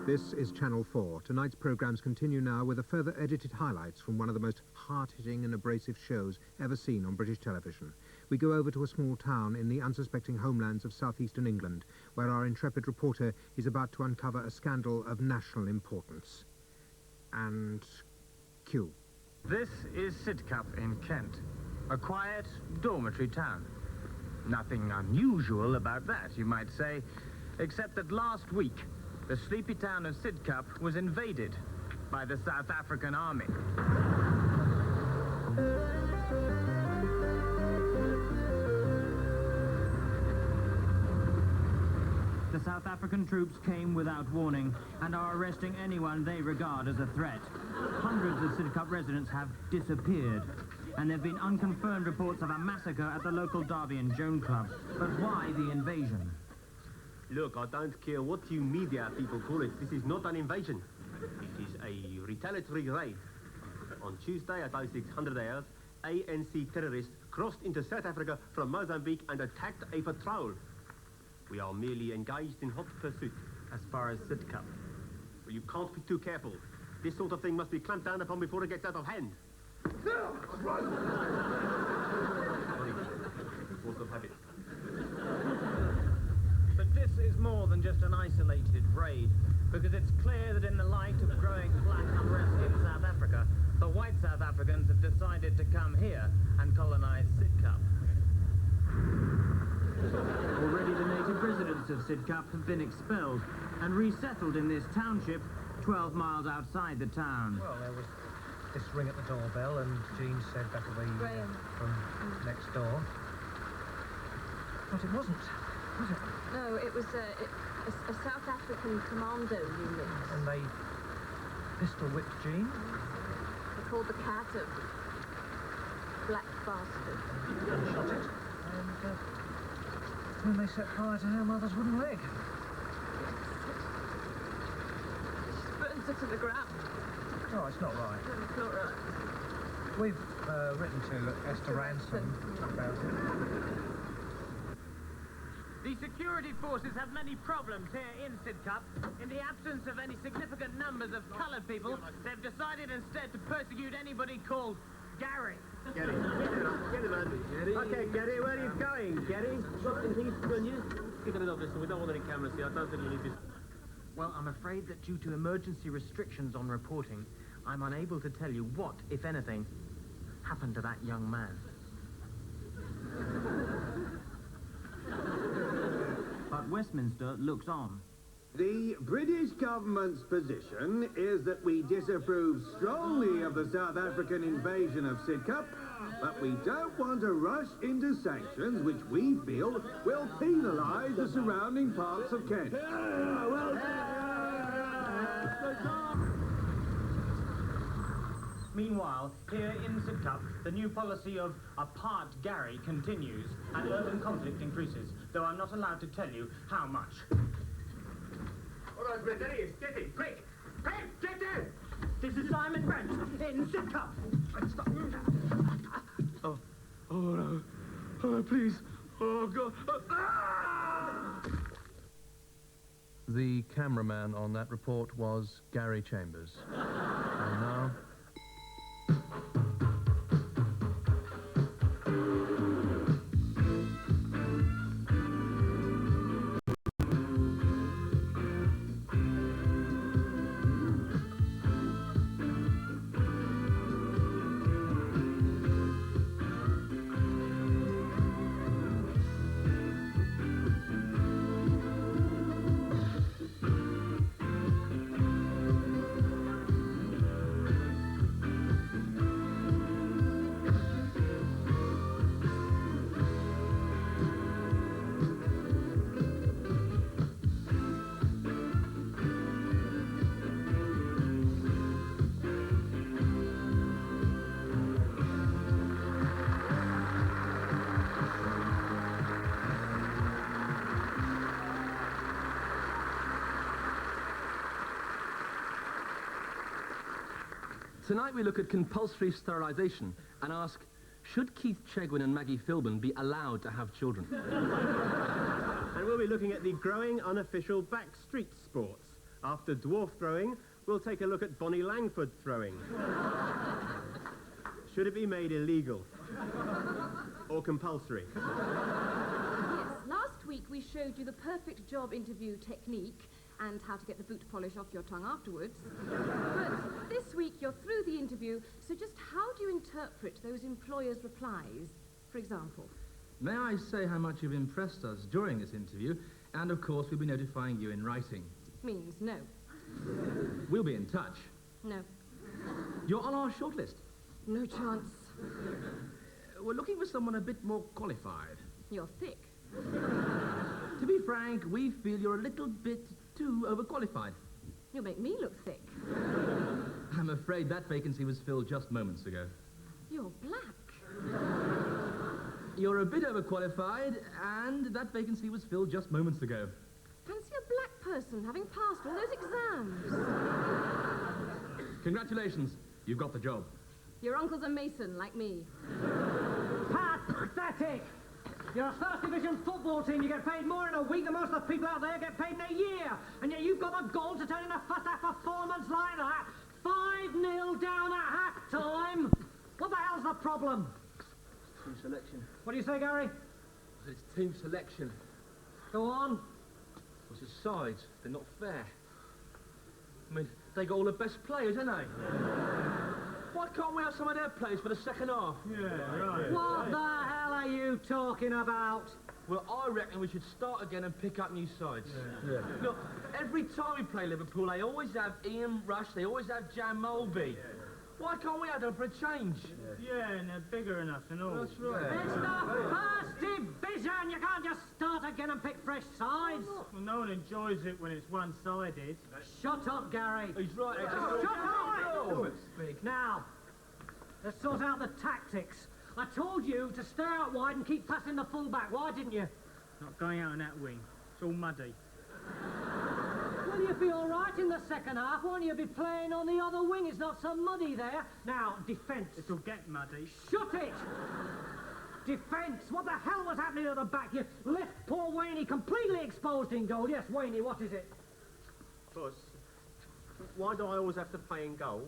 This is Channel 4. Tonight's programmes continue now with a further edited highlights from one of the most hard-hitting and abrasive shows ever seen on British television. We go over to a small town in the unsuspecting homelands of southeastern England, where our intrepid reporter is about to uncover a scandal of national importance. And cue. This is Sidcup in Kent, a quiet dormitory town. Nothing unusual about that, you might say, except that last week the sleepy town of Sidcup was invaded by the South African army. The South African troops came without warning and are arresting anyone they regard as a threat. Hundreds of Sidcup residents have disappeared, and there have been unconfirmed reports of a massacre at the local Derby and Joan Club. But why the invasion? Look, I don't care what you media people call it. This is not an invasion. It is a retaliatory raid. On Tuesday at 0600 hours, ANC terrorists crossed into South Africa from Mozambique and attacked a patrol. We are merely engaged in hot pursuit. As far as Sidcup. Well, you can't be too careful. This sort of thing must be clamped down upon before it gets out of hand. Sorry. Force of habit. But this is more than just an isolated raid, because it's clear that in the light of growing black unrest in South Africa, the white South Africans have decided to come here and colonise Sidcup. Already the native residents of Sidcup have been expelled and resettled in this township 12 miles outside the town. Well, there was this ring at the doorbell, and Jean said that'll be from next door. But it wasn't, was it? No, it was a South African commando unit. And they pistol-whipped Jean? They called the cat a black bastard. And shot it. And then they set fire to her mother's wooden leg. She burns it to the ground. Oh, it's not right. No, it's not right. We've written to Esther Ransom about it. The security forces have many problems here in Sidcup. In the absence of any significant numbers of coloured people, they've decided instead to persecute anybody called Gary. Get it. Get it, man. Okay, Gary, where are you going, Gary? Get rid of this. We don't want any cameras here. I don't think we need this. Well, I'm afraid that due to emergency restrictions on reporting, I'm unable to tell you what, if anything, happened to that young man. But Westminster looks on. The British government's position is that we disapprove strongly of the South African invasion of Sidcup, but we don't want to rush into sanctions which we feel will penalise the surrounding parts of Kent. Meanwhile, here in Sidcup, the new policy of apart Gary continues and urban conflict increases, though I'm not allowed to tell you how much. All right, Brett, there he is. Get him, quick! Quick, get him! This is Simon Brent in Sidcup. Stop. Oh no. Oh, please. Oh, God. Ah! The cameraman on that report was Gary Chambers. And now... Tonight we look at compulsory sterilisation and ask, should Keith Chegwin and Maggie Philbin be allowed to have children? And we'll be looking at the growing unofficial backstreet sports. After dwarf throwing, we'll take a look at Bonnie Langford throwing. Should it be made illegal? Or compulsory? Yes, last week we showed you the perfect job interview technique and how to get the boot polish off your tongue afterwards. But this week you're through the interview, so just how do you interpret those employers' replies, for example? May I say how much you've impressed us during this interview, and of course we'll be notifying you in writing. Means no. We'll be in touch. No. You're on our shortlist. No chance. We're looking for someone a bit more qualified. You're thick. To be frank, we feel you're a little bit too overqualified. You'll make me look thick. I'm afraid that vacancy was filled just moments ago. You're black. You're a bit overqualified, and that vacancy was filled just moments ago. Fancy a black person having passed all those exams. Congratulations, you've got the job. Your uncle's a mason, like me. Pathetic! You're a first division football team. You get paid more in a week than most of the people out there get paid in a year. And yet you've got the gall to turn in a first half performance like that. 5-0 down at half time. What the hell's the problem? Team selection. What do you say, Gary? It's team selection. Go on. What's the sides? They're not fair. I mean, they got all the best players, ain't they? Why can't we have some of their players for the second half? Yeah, right. What the hell are you talking about? Well, I reckon we should start again and pick up new sides. Yeah. Look, every time we play Liverpool, they always have Ian Rush, they always have Jan Mulby. Why can't we have them for a change? Yeah, and they're bigger than us and all. That's right. It's the first division. You can't just start again and pick fresh sides. Well, no one enjoys it when it's one-sided. Shut up, Gary. He's right. Shut up! Now, let's sort out the tactics. I told you to stay out wide and keep passing the full-back. Why didn't you? Not going out in that wing. It's all muddy. Well, you'd be all right in the second half, won't you? Be playing on the other wing. It's not so muddy there. Now, defence. It'll get muddy. Shut it! Defence! What the hell was happening at the back? You left poor Wayne completely exposed in goal. Yes, Wayne, what is it? Boss, why do I always have to play in goal?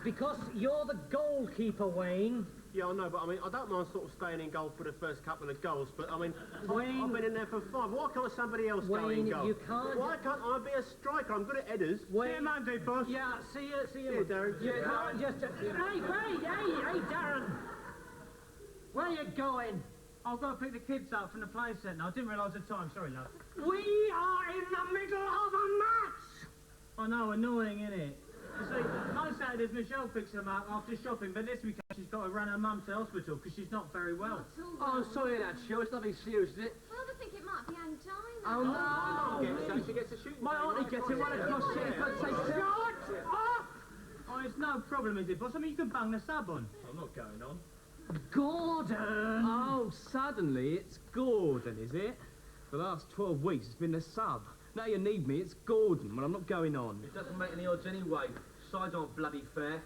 Because you're the goalkeeper, Wayne. Yeah, I know, but I mean, I don't mind sort of staying in goal for the first couple of goals, but I mean, Wayne, I've been in there for 5. Why can't somebody else go Wayne, in goal? you can't. Why can't I be a striker? I'm good at headers. Wayne, See you Monday, boss. yeah, see you. See you, Darren. You can't just... Hey, Darren. Where are you going? I've got to pick the kids up from the play centre. I didn't realise the time. Sorry, love. We are in the middle of a match. I know, annoying, innit? You see, most Saturdays Michelle picks them up after shopping, but this weekend she's got to run her mum to hospital because she's not very well. Oh, I'm sorry that, Joe. It's nothing serious, is it? Well, I think it might be angina. Oh, My no! mum gets that. She gets a shooting. My auntie gets it right across here. Shut up! Oh, it's no problem, is it, boss? I mean, you can bung the sub on. I'm not going on. Gordon! Oh, suddenly it's Gordon, is it? For the last 12 weeks it's been the sub. Now you need me, it's Gordon. Well, I'm not going on. It doesn't make any odds anyway. Sides aren't bloody fair.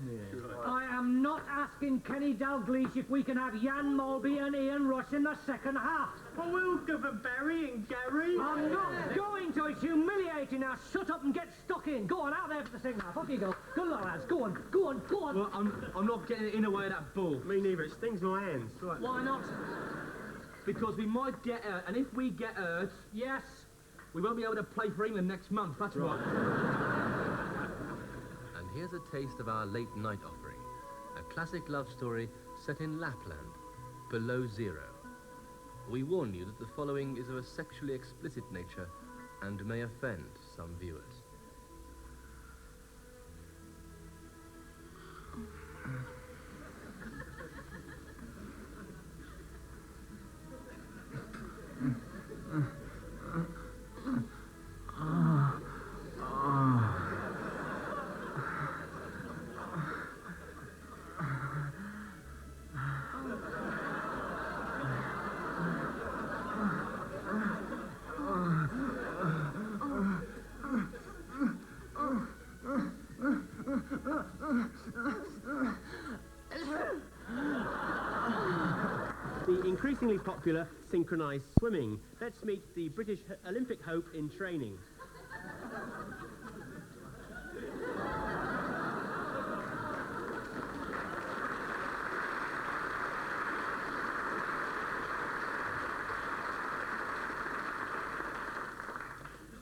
I am not asking Kenny Dalglish if we can have Jan Mulby and Ian Rush in the second half. Oh, we'll give them Barry and Gary. I'm not going to. It's humiliating. Now shut up and get stuck in. Go on, out there for the second half. Off you go. Good luck, lads. Go on, go on, go on. Well, I'm not getting it in the way of that ball. Me neither. It stings my hands. Why not? Because we might get hurt, and if we get hurt, Yes. we won't be able to play for England next month. That's right. And here's a taste of our late night offering. A classic love story set in Lapland, below zero. We warn you that the following is of a sexually explicit nature and may offend some viewers. The increasingly popular synchronised swimming. Let's meet the British Olympic hope in training.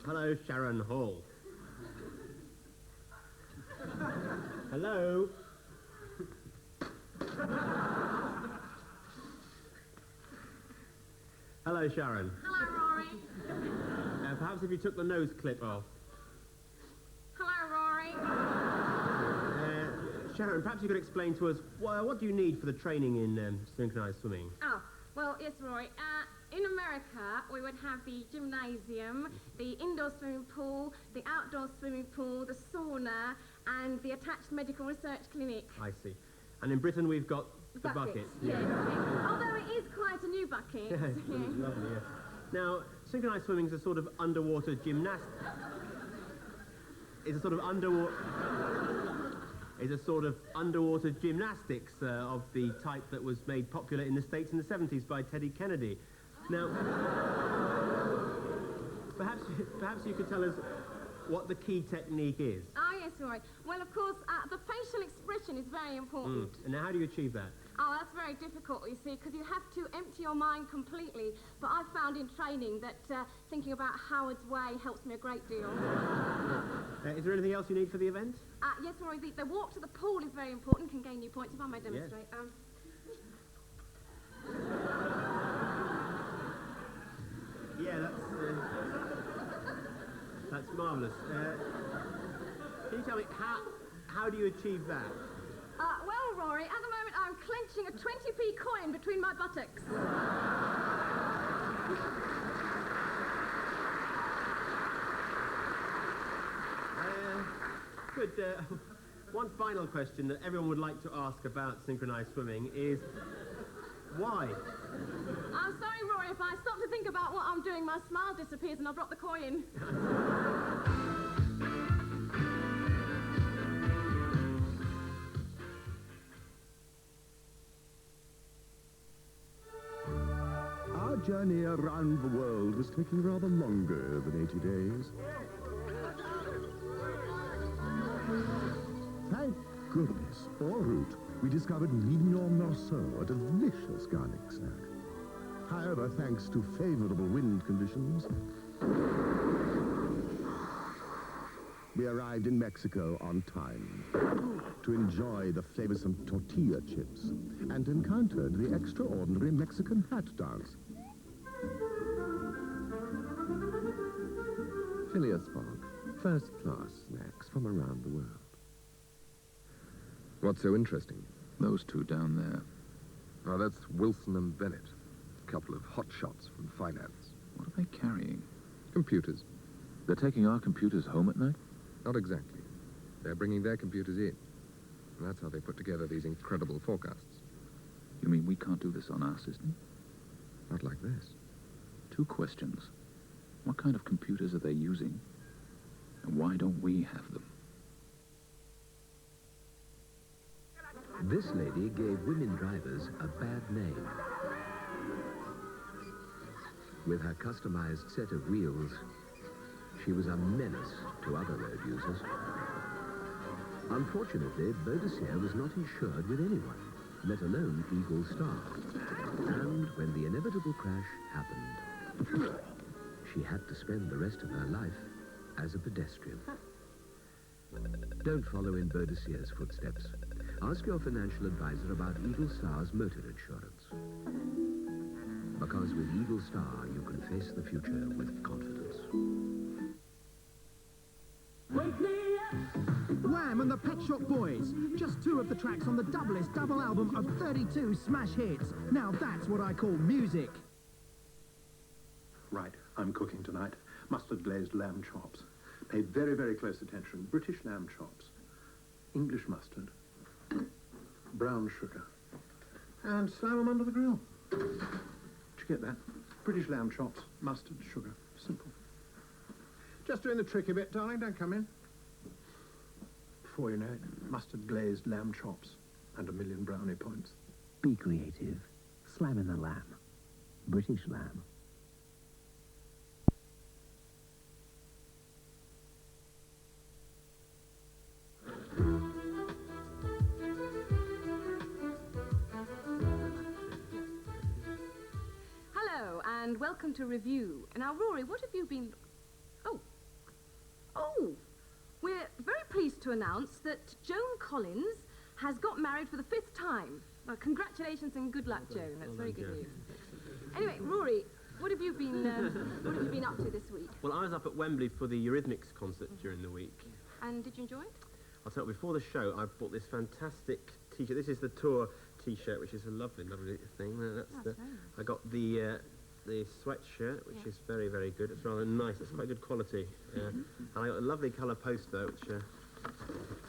Hello, Sharon Hall. Hello? Hello, Sharon. Hello, Rory. Perhaps if you took the nose clip off. Hello, Rory. Sharon, perhaps you could explain to us, what do you need for the training in synchronized swimming? Oh, well, yes, Rory. In America, we would have the gymnasium, the indoor swimming pool, the outdoor swimming pool, the sauna, and the attached medical research clinic. I see. And in Britain, we've got the buckets. Yes. Although it is quite a new bucket. Yes, lovely, yes. Now, synchronized swimming is a sort of underwater gymnastics. It's a sort of underwater gymnastics of the type that was made popular in the States in the 70s by Teddy Kennedy. Now, perhaps you could tell us what the key technique is. Oh, yes, Rory. Well, of course, the facial expression is very important. And now, how do you achieve that? Oh, that's very difficult, you see, because you have to empty your mind completely. But I found in training that thinking about Howard's Way helps me a great deal. Is there anything else you need for the event? Yes, Rory, the walk to the pool is very important, can gain you points, if I may demonstrate. Yes. Yeah, that's marvellous. Can you tell me, how do you achieve that? Well, Rory, at the moment I'm clenching a 20p coin between my buttocks. Good. One final question that everyone would like to ask about synchronized swimming is, why? I'm sorry, Rory, if I stop to think about what I'm doing, my smile disappears and I drop the coin. Our journey around the world was taking rather longer than 80 days. Thank goodness, en route, we discovered mignon morceau, a delicious garlic snack. However, thanks to favorable wind conditions, we arrived in Mexico on time to enjoy the flavorsome tortilla chips and encountered the extraordinary Mexican hat dance. Phileas Fogg, first-class snacks from around the world. What's so interesting? Those two down there. Oh, that's Wilson and Bennett. A couple of hot shots from finance. What are they carrying? Computers. They're taking our computers home at night? Not exactly. They're bringing their computers in. And that's how they put together these incredible forecasts. You mean we can't do this on our system? Not like this. 2 questions. What kind of computers are they using? And why don't we have them? This lady gave women drivers a bad name. With her customized set of wheels, she was a menace to other road users. Unfortunately, Baudelaire was not insured with anyone, let alone Eagle Star. And when the inevitable crash happened, she had to spend the rest of her life as a pedestrian. Don't follow in Baudelaires' footsteps. Ask your financial advisor about Eagle Star's motor insurance. Because with Eagle Star, you can face the future with confidence. Wham and the Pet Shop Boys. Just 2 of the tracks on the doublest double album of 32 smash hits. Now that's what I call music. Right, I'm cooking tonight. Mustard glazed lamb chops. Pay very, very close attention. British lamb chops. English mustard. Brown sugar. And slam them under the grill. Did you get that? British lamb chops, mustard, sugar. Simple. Just doing the tricky bit, darling. Don't come in. Before you know it, mustard glazed lamb chops and 1,000,000 brownie points. Be creative. Slam in the lamb. British lamb. welcome to Review. Now, Rory, what have you been... Oh, we're very pleased to announce that Joan Collins has got married for the 5th time. Well, congratulations and good luck, Joan. That's very good news. Anyway, Rory, what have you been up to this week? Well, I was up at Wembley for the Eurythmics concert during the week. And did you enjoy it? I'll tell you, before the show, I bought this fantastic T-shirt. This is the tour T-shirt, which is a lovely, lovely thing. I got the sweatshirt, which is very, very good. It's rather nice. It's quite good quality. And I got a lovely colour poster, which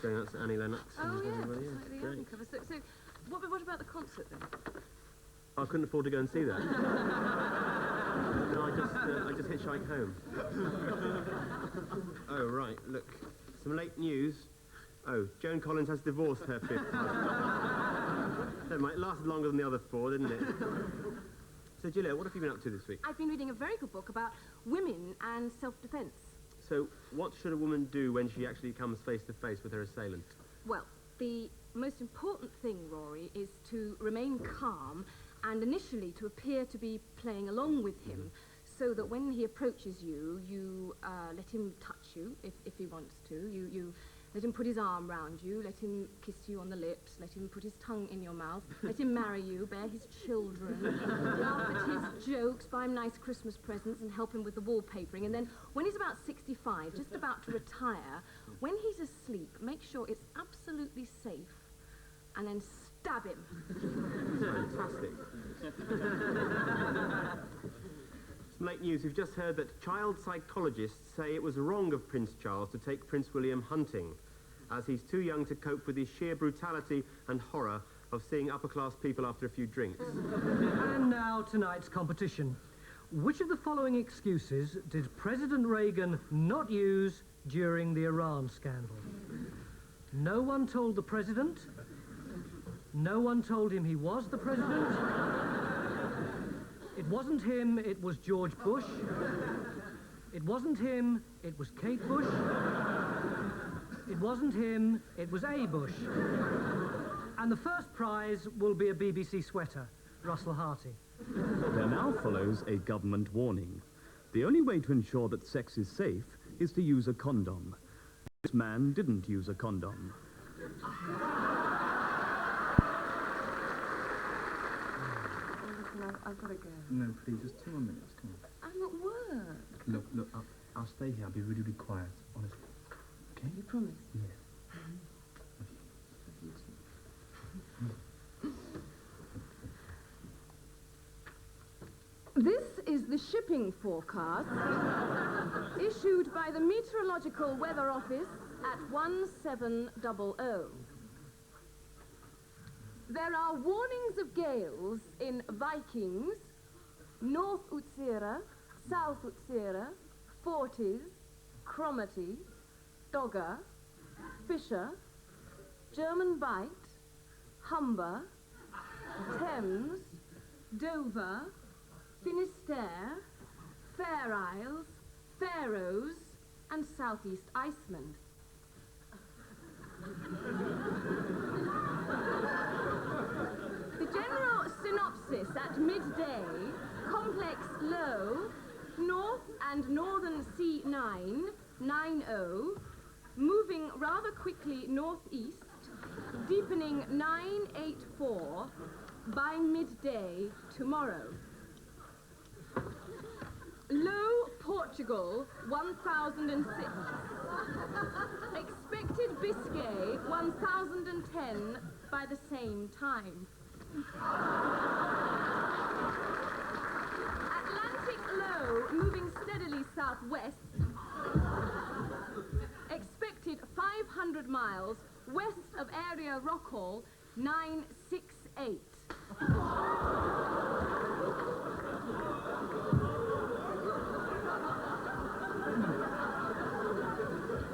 going out to Annie Lennox. Oh, yeah, everybody. that's like the album cover. So what about the concert, then? I couldn't afford to go and see that. No, I just hitchhiked home. Oh, right, look. Some late news. Oh, Joan Collins has divorced her 5th husband. Never mind, it lasted longer than the other 4, didn't it? So, Julia, what have you been up to this week? I've been reading a very good book about women and self-defence. So, what should a woman do when she actually comes face to face with her assailant? Well, the most important thing, Rory, is to remain calm and initially to appear to be playing along with him, so that when he approaches you, you let him touch you if he wants to. You let him put his arm round you, let him kiss you on the lips, let him put his tongue in your mouth, let him marry you, bear his children, laugh at his jokes, buy him nice Christmas presents and help him with the wallpapering. And then when he's about 65, just about to retire, when he's asleep, make sure it's absolutely safe and then stab him. Fantastic. Some late news. We've just heard that child psychologists say it was wrong of Prince Charles to take Prince William hunting, as he's too young to cope with the sheer brutality and horror of seeing upper-class people after a few drinks. And now tonight's competition. Which of the following excuses did President Reagan not use during the Iran scandal? No one told the president. No one told him he was the president. It wasn't him, it was George Bush. It wasn't him, it was Kate Bush. It wasn't him, it was A. Bush. And the first prize will be a BBC sweater, Russell Harty. There now follows a government warning. The only way to ensure that sex is safe is to use a condom. This man didn't use a condom. I've got to go. No, please, just 2 more minutes, come on. I'm at work. Look, I'll stay here. I'll be really, really quiet, honestly. Okay? You promise? Yes. This is the shipping forecast issued by the Meteorological Weather Office at 1700. There are warnings of gales in Vikings, North Utsira, South Utsira, Forties, Cromarty, Dogger, Fisher, German Bight, Humber, Thames, Dover, Finisterre, Fair Isles, Faroes, and Southeast Iceland. The general synopsis at midday: complex low, north and northern sea 90, moving rather quickly northeast, deepening 984 by midday tomorrow. Low Portugal 1006. Expected Biscay 1010 by the same time. Atlantic low moving steadily southwest. Expected 500 miles west of area Rockall 968.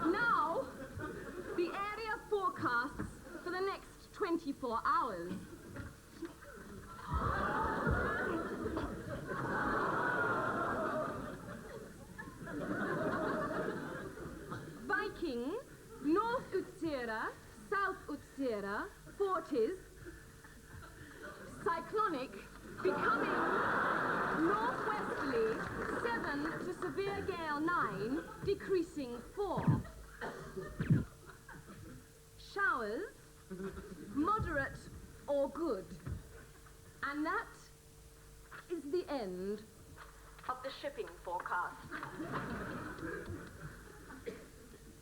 Now, the area forecasts for the next 24 hours. Viking, North Utsira, South Utsira, Forties. Cyclonic, becoming northwesterly Severe gale 9, decreasing 4. Showers, moderate or good. And that is the end of the shipping forecast.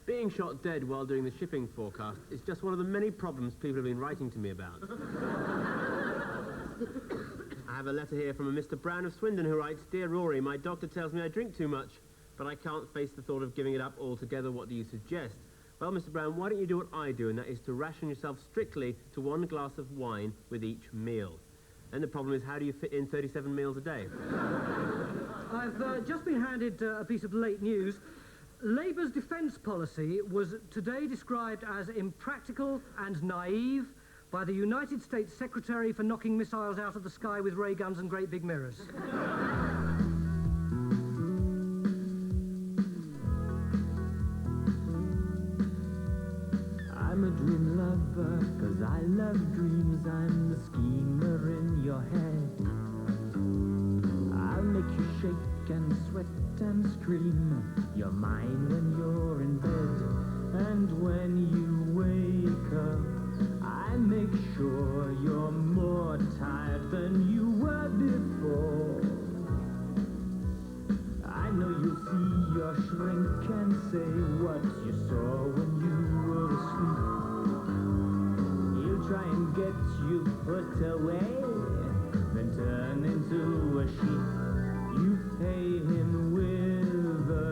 Being shot dead while doing the shipping forecast is just one of the many problems people have been writing to me about. I have a letter here from a Mr. Brown of Swindon who writes, Dear Rory, my doctor tells me I drink too much, but I can't face the thought of giving it up altogether. What do you suggest? Well, Mr. Brown, why don't you do what I do, and that is to ration yourself strictly to 1 glass of wine with each meal. Then the problem is, how do you fit in 37 meals a day? I've just been handed a piece of late news. Labour's defence policy was today described as impractical and naive by the United States Secretary for knocking missiles out of the sky with ray guns and great big mirrors. I'm a dream lover, 'cause I love dreams. I'm the schemer in your head. I'll make you shake and sweat and scream. You're mine when you're in bed. And when you wake up, I make sure you're more tired than you were before. I know you'll see your shrink and say what you saw when you were asleep. He'll try and get you put away, then turn into a sheep. You pay him with a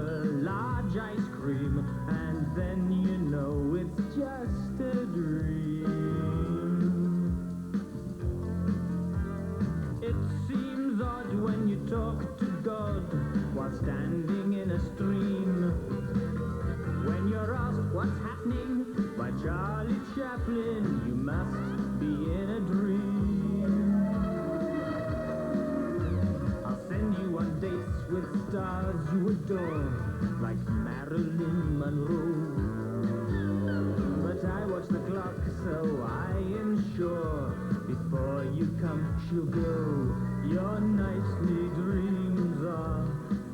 large ice cream, and then you know it's just a dream. It seems odd when you talk to God while standing in a stream. When you're asked what's happening by Charlie Chaplin, you must be in a dream. I'll send you on dates with stars you adore, like Marilyn Monroe. But I watch the clock, so I ensure before you come, she'll go. Your nightly dreams are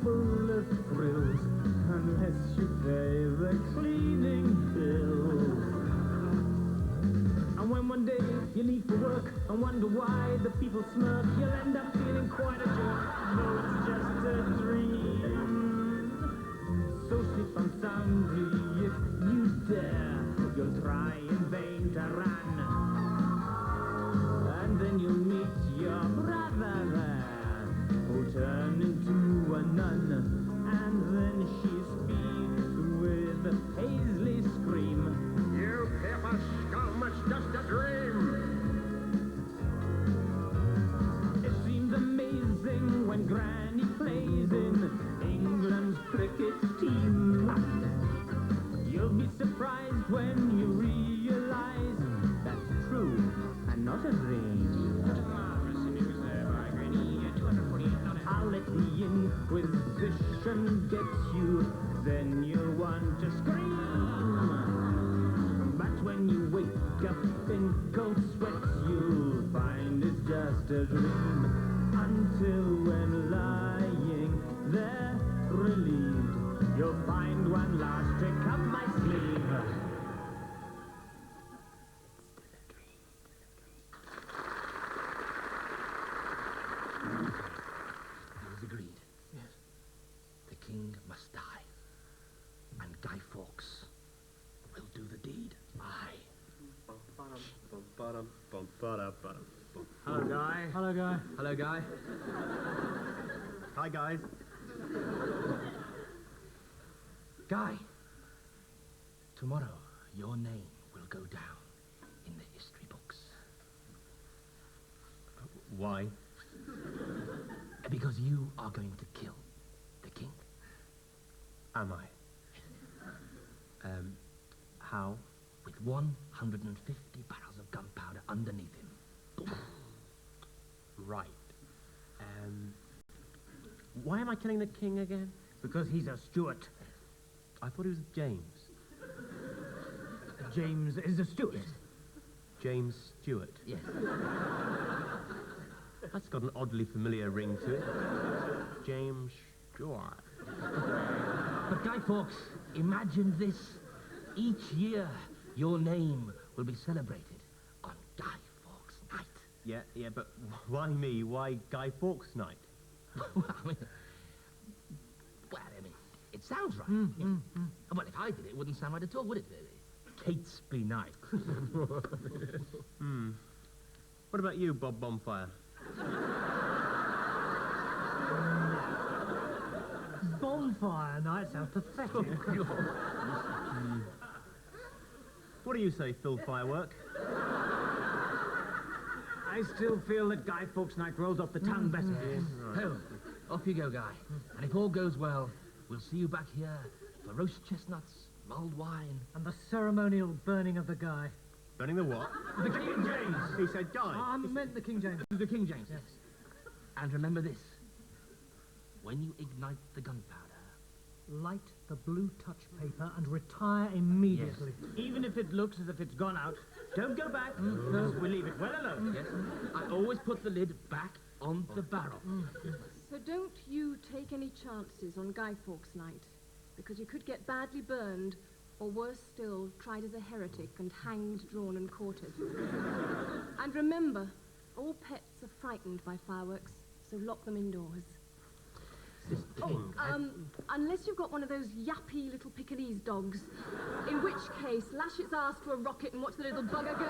full of thrills, unless you pay the cleaning bills. And when one day you leave for work and wonder why the people smirk, you'll end up feeling quite a jerk, though it's just a dream. So sleep on soundly if you dare. You'll try in vain to run, and then you'll meet your brother there, who'll turn into a nun, and then she speaks with a paisley scream. You paper scum, it's just a dream. It seems amazing when Granny plays in England's cricket team. You'll be surprised when you realize that's true and not a dream. I'll let the Inquisition get you, then you'll want to scream. But when you wake up in cold sweats, you'll find it's just a dream. Until when lying there relieved, you'll find one last trick up my sleeve. It was agreed. Yes. The king must die, and Guy Fawkes will do the deed. Aye. Hello, Guy. Hello, Guy. Hello, Guy. Hi, guys. Guy, tomorrow your name will go down in the history books. Why? Because you are going to kill the king. Am I? How? With 150 barrels of gunpowder underneath him. Boom. Right. Why am I killing the king again? Because he's a Stuart. I thought he was James. James is a Stuart. Yes. James Stewart. Yes. That's got an oddly familiar ring to it. James Stewart. But Guy Fawkes, imagine this. Each year, your name will be celebrated on Guy Fawkes Night. Yeah, but why me? Why Guy Fawkes Night? Well, I mean, it sounds right. Well, if I did it, it wouldn't sound right at all, would it? Catesby Night. What about you, Bob Bonfire? Bonfire night sounds pathetic. What do you say, Phil Firework? I still feel that Guy Fawkes Night rolls off the tongue better. Oh, off you go, Guy. And if all goes well, we'll see you back here for roast chestnuts, mulled wine, And the ceremonial burning of the Guy. Burning the what? The King James. He said Guy. I meant the King James. The King James, yes. And remember this. When you ignite the gunpowder, Light the blue touch paper and retire immediately. Even if it looks as if it's gone out, don't go back. We leave it well alone. yes, I always put the lid back on the barrel. So don't you take any chances on Guy Fawkes Night, because you could get badly burned, or worse still, tried as a heretic and hanged, drawn and quartered. And remember, all pets are frightened by fireworks, so lock them indoors. Unless you've got one of those yappy little Pekingese dogs, in which case lash its ass to a rocket and watch the little bugger go.